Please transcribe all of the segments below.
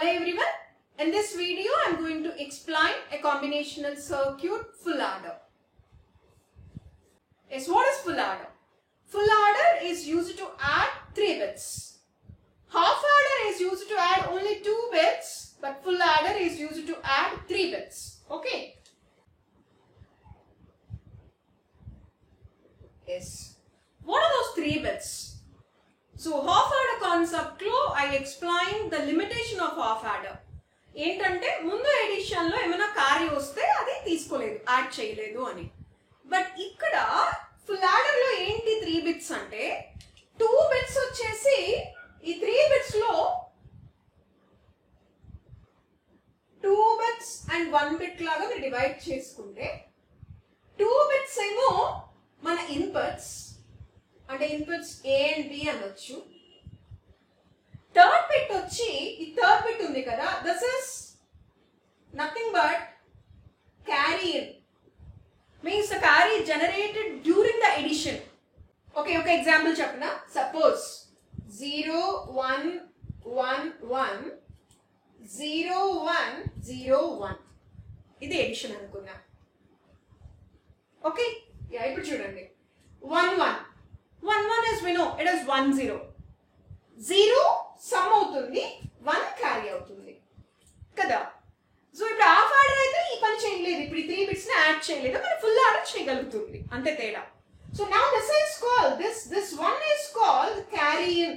Hello everyone. In this video, I am going to explain a combinational circuit full adder. Yes, what is full adder? Full adder is used to add 3 bits. Half adder is used to add only 2 bits, but full adder is used to add 3 bits. Okay. Yes. What are those 3 bits? So half adder concept lo I explained the limitation of half adder. ఏంటంటే ముందు edition లో ఏమైనా carry వస్తే అది తీసుకోలేదు, add చేయలేదు అని. But ఇక్కడ ఫుల్ యాడర్ లో ఏంటి 3 బిట్స్ అంటే 2 బిట్స్ వచ్చేసి ఈ 3 బిట్స్ లో 2 బిట్స్ అండ్ 1 బిట్ లాగా డివైడ్ చేసుకుంటే 2 బిట్స్ ఏమో మన ఇన్పుట్స్ అంటే ఇన్పుట్స్ A అండ్ B అనొచ్చు. థర్డ్ బిట్ వచ్చి ఈ థర్డ్ బిట్ ఉంది కదా, this is nothing but carry in, means the carry generated during the addition. Okay, ఒక ఎగ్జాంపుల్ చెప్పనా. సపోజ్ 0 1 1 1 0 1 0 1 ఇది ఎడిషన్ అనుకున్నా. ఓకే, ఇప్పుడు చూడండి 1 1 1 1 is we know it is 1 0 0 some అవుతుంది, 1 క్యారీ అవుతుంది కదా. సో ఇప్పుడు హాఫ్ ఆర్డర్ అయితే ఈ పని చేయలేదు, ఇప్పుడు ఈ 3 బిట్స్ ని యాడ్ చేయలేదు, మరి ఫుల్ ఆర్డర్ చేయగలుగుతుంది, అంతే తేడా. So now this is called this one is called carry in.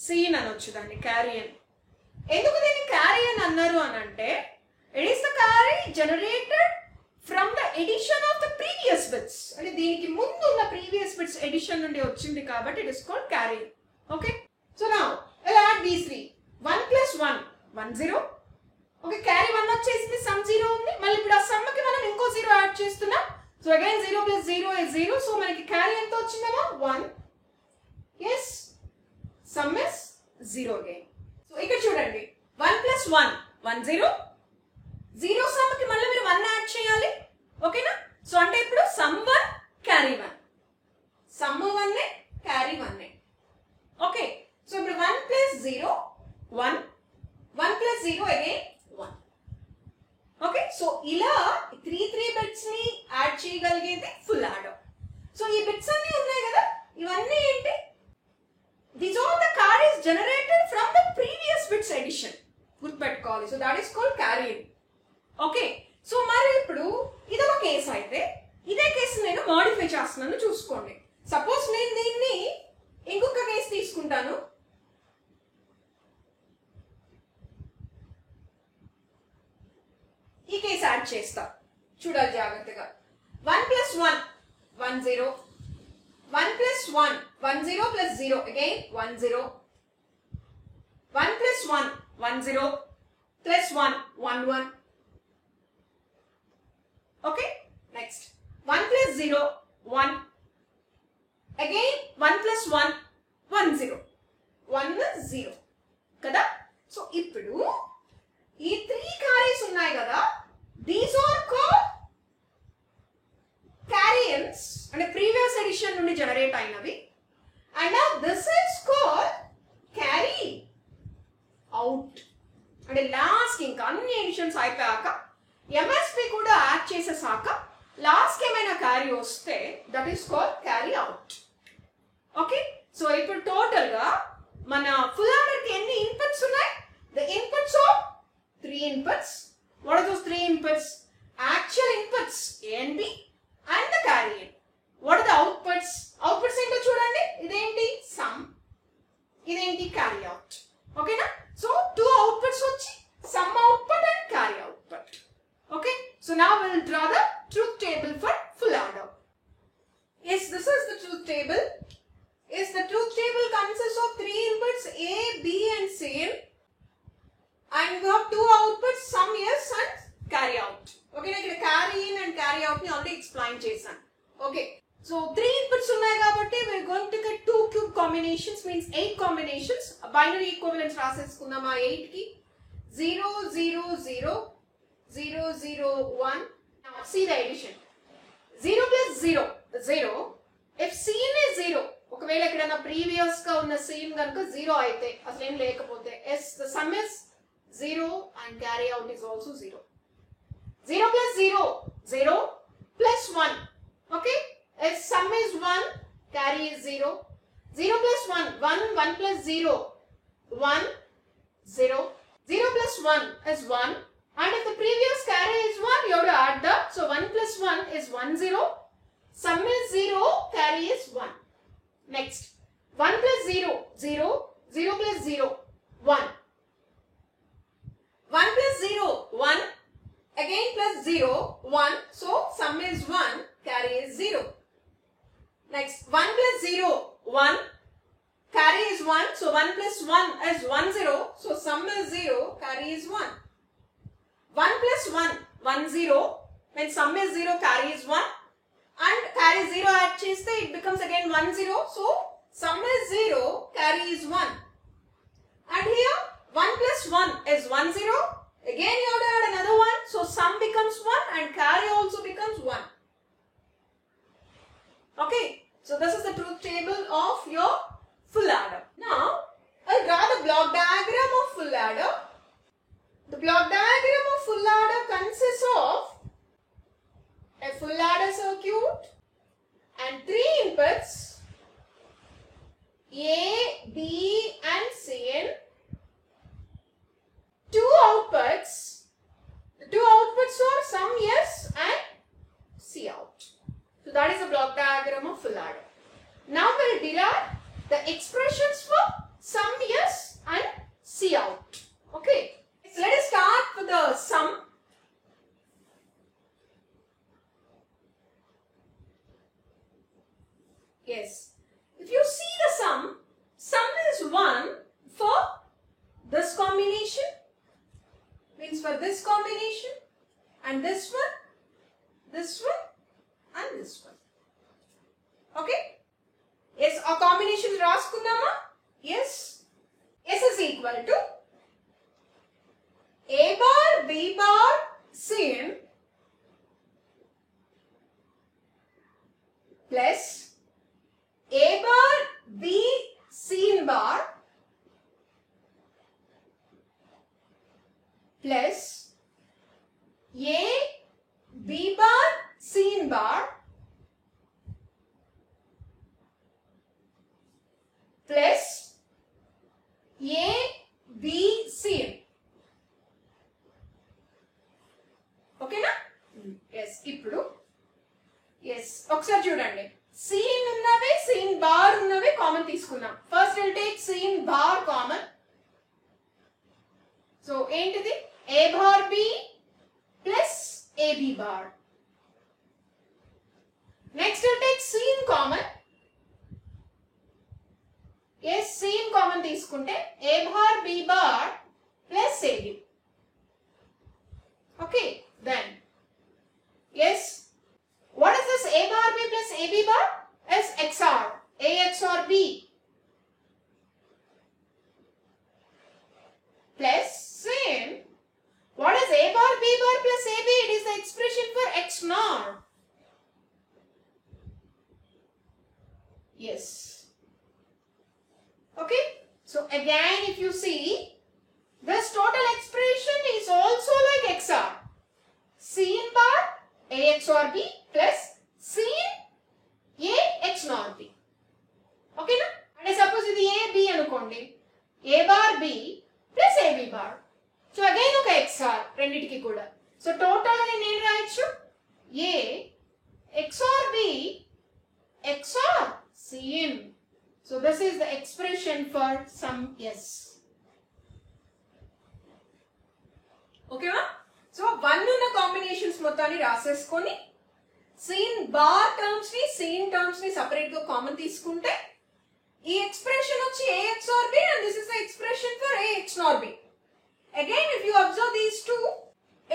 C in అనొచ్చు దాన్ని, క్యారీ ఇన్. ఎందుకు దీన్ని క్యారీ ఇన్ అన్నారు అని అంటే it is the carry generated from the addition of the previous bits. అంటే దీనికి ముందు ఉన్న ప్రీవియస్ బిట్స్ ఎడిషన్ నుండి వచ్చింది కాబట్టి it is called carry. Okay, so now will add these 3 1 plus 1 1 0. Okay, carry 1 వచ్చేసింది, సమ్ 0 ఉంది, మళ్ళీ ఇప్పుడు ఆ సమ్ కి మనం ఇంకో 0 యాడ్ చేస్తున్నాం. So again 0 plus 0 is 0. So మనకి క్యారీ ఎంత వచ్చిందమ్మా 1. yes, some is 0 again. So ఇక్కడ చూడండి 1 plus 1 1 0 0 సమ్ కి మళ్ళీ మీరు 1 యాడ్ చేయాలి. ఓకేనా? సో అంటే ఇప్పుడు sum 1 carry 1, sum 1 carry 1. Okay, so ఇప్పుడు 1 plus 0 1 1 plus 0 again 1. Okay, so ఇలా 3 బిట్స్ ని యాడ్ చేయగలిగేది ఫుల్ యాడర్. సో ఈ బిట్స్ అన్ని ఉన్నాయి కదా, ఇవన్నీ ఏంటి? These are the carries generated from the previous bits addition. గుర్తుపెట్టుకోవాలి. So that is called carry in. Okay, so మరి ఇప్పుడు ఇదొక కేసు అయితే ఇదే కేసు నేను మోడిఫై చేస్తున్నాను, చూసుకోండి. సపోజ్ నేను దీన్ని ఇంకొక కేసు తీసుకుంటాను. ఈ కేసు యాడ్ చేస్తా, చూడాలి జాగ్రత్తగా. 1 plus 1 1 0 1 plus 1 1 0 plus 0 again 1 0 1 plus 1 1 0 plus 1 1 1. okay, next 1 plus 0 1 again 1 plus 1 1 0 1 0 కదా. సో ఇప్పుడు ఈ 3 క్యారీస్ ఉన్నాయి కదా, దీస్ ఆర్ కాల్డ్ క్యారీ-ఇన్స్ అంటే ప్రీవియస్ ఎడిషన్ నుండి జనరేట్ అయినవి. And now this is called carry out. అంటే లాస్ట్ ఇంకా అన్ని ఎడిషన్స్ అయిపోయాక ఎంఎస్పి కూడా యాడ్ చేసేసాక లాస్ట్ ఏమైనా క్యారీ వస్తే that is called carry out. Okay, so ఇప్పుడు టోటల్ గా మన ఫుల్ ఆర్డర్ కి ఎన్ని ఇన్పుట్స్ ఉన్నాయి? The inputs of 3 inputs. What are those 3 inputs? Actual inputs A and B and the carry in. What are the outputs? Outputs ఏంటో చూడండి, ఇదేంటి some, ఇదేంటి క్యారీ అవుట్. ఓకేనా? సో 2 outputs వచ్చి some output and carry output. Okay, so now we will draw the truth table for full adder. Yes, this is the truth table. Yes, the truth table consists of 3 inputs A, B and C. And we have 2 outputs, sum yes and carry out. Okay, now carry in and carry out ni already explain చేశాను. Okay, so 3 inputs ఉన్నాయి కాబట్టి we are going to get 2 cube combinations, means 8 combinations. Binary equivalence రాసేసుకుందాం ఆ 8 కి. 0 0 0 0 0 1. Now see the addition. 0 plus 0 0. If C is 0, ఒకవేళ ఎక్కడైనా previous గా ఉన్న scene కనుక 0 అయితే అసలు ఏం లేకపోతే S the sum is 0 and carry out is also 0. 0 plus 0, 0 plus 1. Okay, if sum is 1, carry is 0. 0 plus 1, 1, 1 plus 0, 1, 0. 0 plus 1 is 1. And if the previous carry is 1, you have to add the, so 1 plus 1 is 1, 0. Sum is 0, carry is 1. Next, 1 plus 0, 0, 0 plus 0, 1. 1 plus 0, 1, again plus 0, 1, so sum is 1, carry is 0. Next, 1 plus 0, 1, carry is 1, so 1 plus 1 is 1, 0, so sum is 0, carry is 1. 1 plus 1, 1, 0, when sum is 0, carry is 1. And carry 0 add cheste, it becomes again 1, 0. So, sum is 0, carry is 1. And here, 1 plus 1 is 1, 0. Again you have to add another 1. So, sum becomes 1 and carry also becomes 1. Okay. So, this is the truth table of your full adder. Now, I'll draw the block diagram of full adder. The block diagram of full adder consists of a full adder circuit and 3 inputs A, B and C in 2 outputs. The 2 outputs are sum yes and C out. So that is the block diagram of full adder. Now we'll derive the expressions for sum yes and C out. Okay. So let us start with the sum. Yes. If you see the sum is 1 for this combination, means for this combination, and this one, and this one. Okay? Yes, our combination is Raskundama? Yes. S is equal to A bar, B bar, C in plus A bar, B, C in bar plus A, B bar, C in bar plus A, B, C in. Okay na? Yes, ఇప్పుడు yes ఒకసారి చూడండి C in ఉన్నవే C in bar ఉన్నవే common తీసుకున్నాం first will take C in bar common so ఏంటిది A bar B plus AB bar next will take C in common S C in common తీసుకుంటే A bar B bar plus AB okay then S what is this A bar B plus AB bar? Is XOR. A XOR B. Plus same. What is A bar B bar plus AB? It is the expression for XNOR. Yes. Okay. So again if you see, this total expression is also like XOR. C in bar A XOR B plus C in A XNOR B. Okay na? And suppose ఇది A B అనుకోండి A bar B plus AB bar. So again ఒక XOR రెండిటికి కూడా. So total గా నేను రాయొచ్చు A XOR B XOR C in. So this is the expression for sum yes. Okay ma? So 1 ఉన్న combinations మొత్తాన్ని రాసేసుకొని scene bar terms ని scene terms ని సెపరేట్ గా కామన్ తీసుకుంటే ఈ ఎక్స్ప్రెషన్ వచ్చి A XOR B and this is the expression for A XNOR B. Again if you observe these two,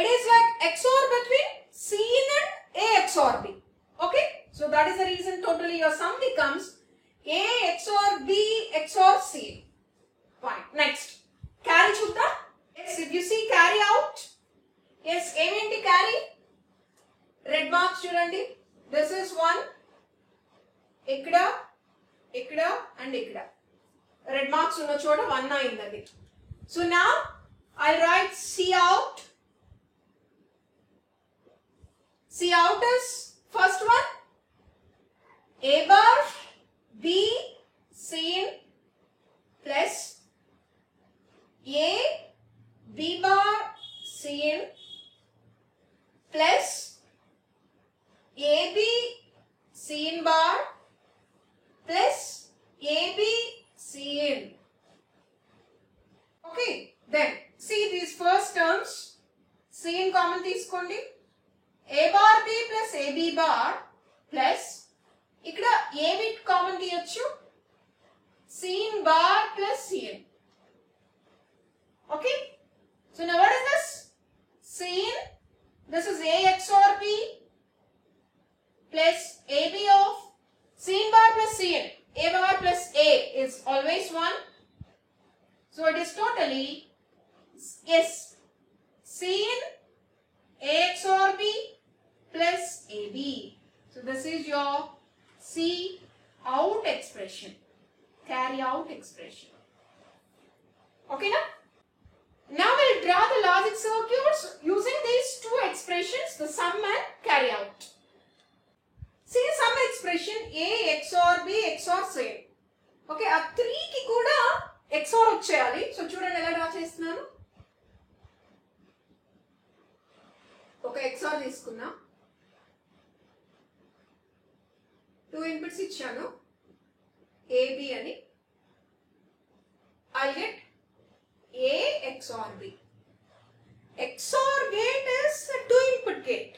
it is like XOR between seen and A XOR B. Okay, so that is the reason totally your sum becomes A XOR B XOR C. Fine. Next, carry చూద్దాం. Yes, if you see carry out, yes, ఏమేంటి carry? Red marks చూడండి. This is 1. ఇక్కడ ఇక్కడ and ఇక్కడ red marks ఉన్న చోట 1 అయింది అది. So నా I right C out. C out is first one A bar B seen plus A B bar seen plus AB seen bar plus AB seen. Okay, then see these first terms. Seen common తీసుకోండి. A bar B plus AB bar plus ఇక్కడ AB common తీయొచ్చు. Seen bar plus seen. Okay, so now what is this? Seen, this is A XOR B plus AB of seen bar plus seen. A bar plus A is always 1. So it is totally yes, seen A XOR B plus AB. So this is your C out expression, carry out expression. Okay now? Now we'll draw the logic circuits using these two expressions, the sum and carry out. See the sum expression A XOR B XOR same. Okay, ఆ 3 కి కూడా XOR వచ్చేయాలి. So చూడండి ఎలా draw చేస్తున్నాను. ఒక XOR తీసుకున్నా, 2 inputs ఇచ్చాను AB అని. I'll get A XOR B. XOR gate is a 2 input gate.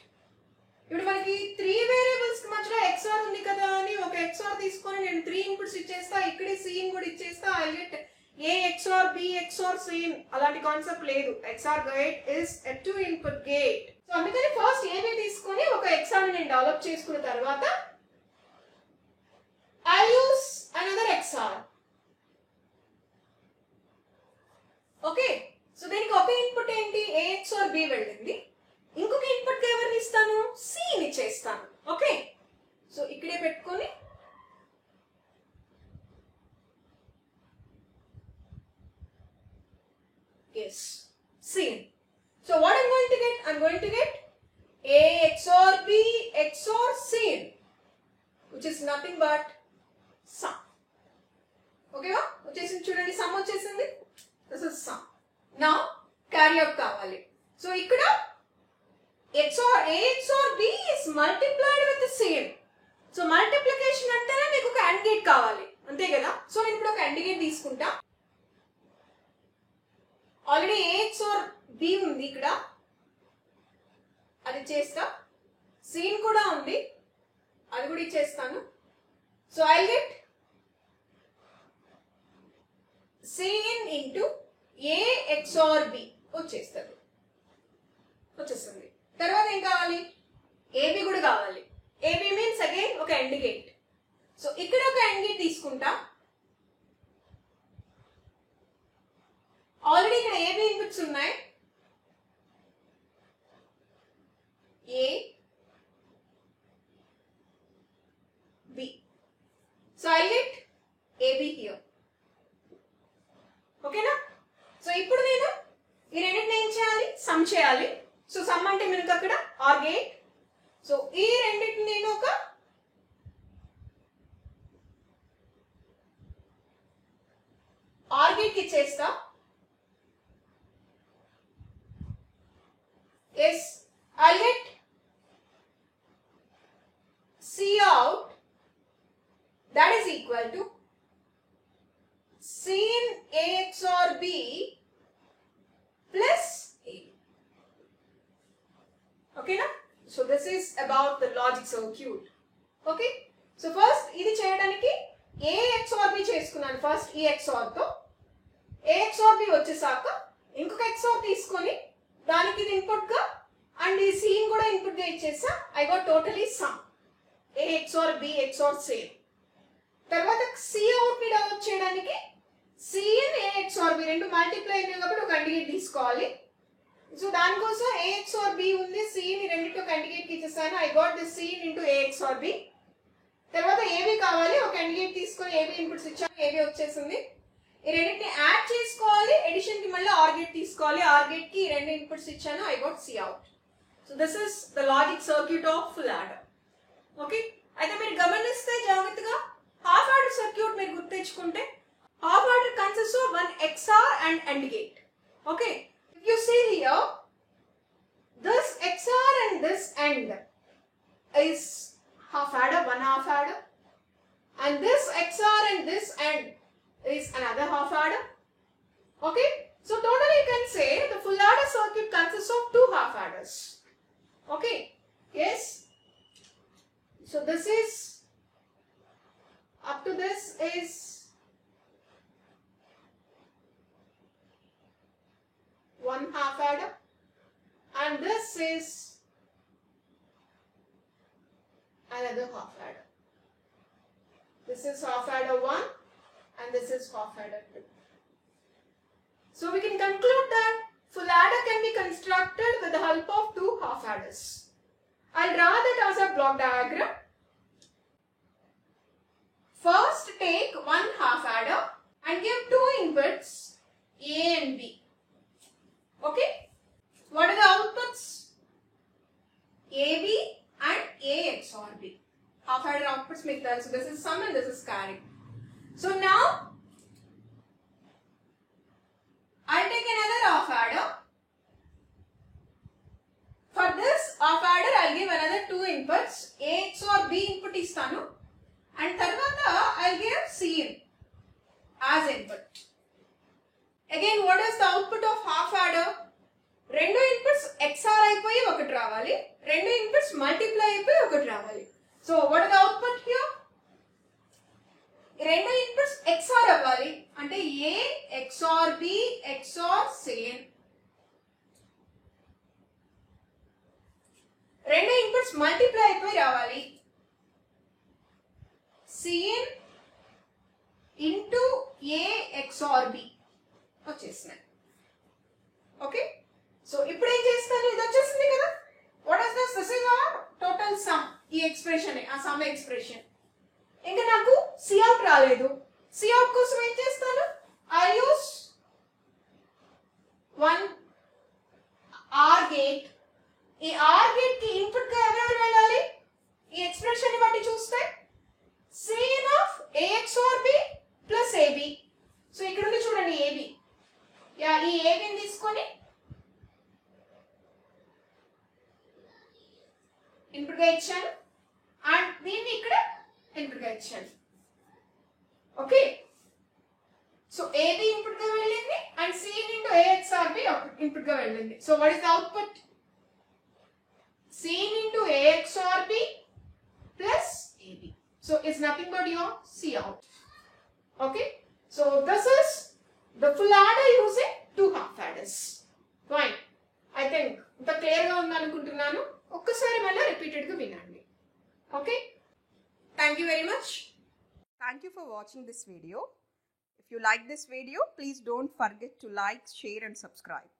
ఇప్పుడు మనకి 3 వేరియబుల్స్ కి మధ్యలో XOR ఉంది కదా అని ఒక XOR తీసుకొని నేను 3 ఇన్పుట్స్ ఇచ్చేస్తా, ఇక్కడే సీన్ కూడా ఇచ్చేస్తా, I get A XOR B XOR C in. అలాంటి కాన్సెప్ట్ లేదు. XOR gate is a 2 input gate. సో అందుకని ఫస్ట్ AB తీసుకొని ఒక XOR ని నేను డెవలప్ చేసుకున్న తర్వాత I'll use another XOR. Okay, so దీనికి ఒక ఇన్పుట్ ఏంటి, A XOR B వెళ్ళింది. ఇంకొక ఇన్పుట్ కి ఎవరిని ఇస్తాను, C ని చేస్తాను. ఓకే, సో ఇక్కడే పెట్టుకొని yes, C. So what I'm going to get, I'm going to get A XOR B XOR C, which is nothing but sum. Okay, వచ్చేసింది చూడండి, సమ్ వచ్చేసింది. This is sum. Now carry out కావాలి. So ఇక్కడ XOR A XOR B is multiplied with the same. So multiplication అంటేనే మీకు ఒక AND gate కావాలి, అంతే కదా. సో నేను ఇప్పుడు ఒక AND గేట్ తీసుకుంటా. ఆల్రెడీ A XOR B ఉంది ఇక్కడ, అది చేస్తా. సీన్ కూడా ఉంది, అది కూడా ఇచ్చేస్తాను. So I get C in into A XOR B వచ్చేస్తుంది. తర్వాత ఏం కావాలి, AB కూడా కావాలి. AB మీన్స్ అగైన్ ఒక AND గేట్. సో ఇక్కడ ఒక AND గేట్ తీసుకుంటా. ఆల్రెడీ ఇక్కడ AB ఇన్పుట్స్ ఉన్నాయి, A B. So I get AB here. ఓకేనా. సో ఇప్పుడు నేను ఈ రెండింటిని ఏం చేయాలి, సమ్ చేయాలి. సో సమ్ అంటే మనకు అక్కడ ఆర్ గేట్. సో ఈ రెండింటిని నేను ఒక ఆర్ గేట్ కి ఇచ్చేస్తా. Yes, I get C out, that is equal to seen A XOR B plus A. Okay na? So this is about the logic circuit. Okay? So first ఇది చేయడానికి A XOR B చేసుకున్నాను first ఈ XOR తో. A XOR B వచ్చేసాక ఇంకొక XOR తీసుకొని దానికి ఇది ఇన్పుట్ గా అండ్ ఈ సీన్ కూడా ఇన్పుట్ గా ఇచ్చేసా. I got totally sum A XOR B XOR same. తర్వాత C out ని డెవలప్ చేయడానికి Cn A XOR B రెండు మల్టిప్లై అయినాయి కాబట్టి ఒక AND గేట్ తీసుకోవాలి. సో దానికోసం A XOR B ఉంది, C ని రెండితో AND గేట్ కి ఇచ్చేసాను. I got the Cn into A XOR B. తర్వాత ఏవి కావాలి, ఒక AND గేట్ తీసుకొని ఏవి ఇన్పుట్స్ ఇచ్చాను, ఏవి వచ్చేసింది. ఈ రెండింటిని యాడ్ చేసుకోవాలి, ఎడిషన్ కి మళ్ళీ ఆర్ గేట్ తీసుకోవాలి, ఆర్ గేట్ కి ఈ రెండు ఇన్పుట్స్ ఇచ్చాను, I got C out. So this is the logic circuit of full adder. Okay, అయితే మీరు గమనిస్తే జాగ్రత్తగా హాఫ్ యాడర్ సర్క్యూట్ మీరు గుర్తించుకుంటే half adder consist of one XOR and AND gate. Okay, if you see here, this XOR and this AND is half adder, one half adder, and this XOR and this AND is another half adder. Okay, so totally you can say the full adder circuit consists of two half adders. Okay, yes. So this is, up to this is one half adder, and this is another half adder. This is half adder 1 and this is half adder 2. So we can conclude that full adder can be constructed with the help of two half adders. I'll draw that as a block diagram. First take one half adder and give two inputs A and B. Okay, what are the outputs? AB and A XOR B. Half adder outputs make that. So this is sum and this is carry. So now I'll take another half adder. For this half adder I'll give another two inputs, A XOR B input istanu, and tarvata I'll give Cin as input. Again, what is the output of half adder? రెండు inputs XOR అయిపోయి ఒకటి రావాలి, రెండు inputs multiply అయిపోయి ఒకటి రావాలి. So what is the output here? రెండు inputs XOR అవ్వాలి అంటే A XOR B XOR Cin. రెండు ఇన్పుట్స్ మల్టిప్లై అయిపోయి రావాలి, Cin into A XOR B వచ్చేసినాయి. ఓకే, సో ఇప్పుడు ఏం చేస్తాను, ఇది వచ్చేసింది కదా. What is this? This is our total some. ఈ ఎక్స్ప్రెషన్, ఆ సమ్ ఎక్స్ప్రెషన్. ఇంకా నాకు సి అవుట్ రాలేదు. సి అవుట్ కోసం ఏం చేస్తాను, I use one or gate. ఈ ఆర్ గేట్ కి ఇన్పుట్ గా ఎవరెవరు వెళ్ళాలి? ఈ ఎక్స్ప్రెషన్ ని బట్టి చూస్తే Cin of A XOR B plus AB. So ఇక్కడ ఉంది చూడండి AB. యా, ఈ ఏబిని తీసుకొని ఇన్పుట్ గా ఇచ్చాను అండ్ దీన్ని ఇక్కడ ఇన్పుట్ గా ఇచ్చాను. ఓకే, సో AB ఇన్పుట్ గా వెళ్ళింది and Cin into A XOR B input గా వెళ్ళింది. So what is the output? Cin into A XOR B plus AB. So it's nothing but your C out. Okay, so this is the full adder using two half adders. Fine. I think ఇంత clear గా ఉంది అనుకుంటున్నాను. ఒక్కసారి మళ్ళీ repeated గా వినండి. Okay, thank you very much. Thank you for watching this video. If you like this video, please don't forget to like, share and subscribe.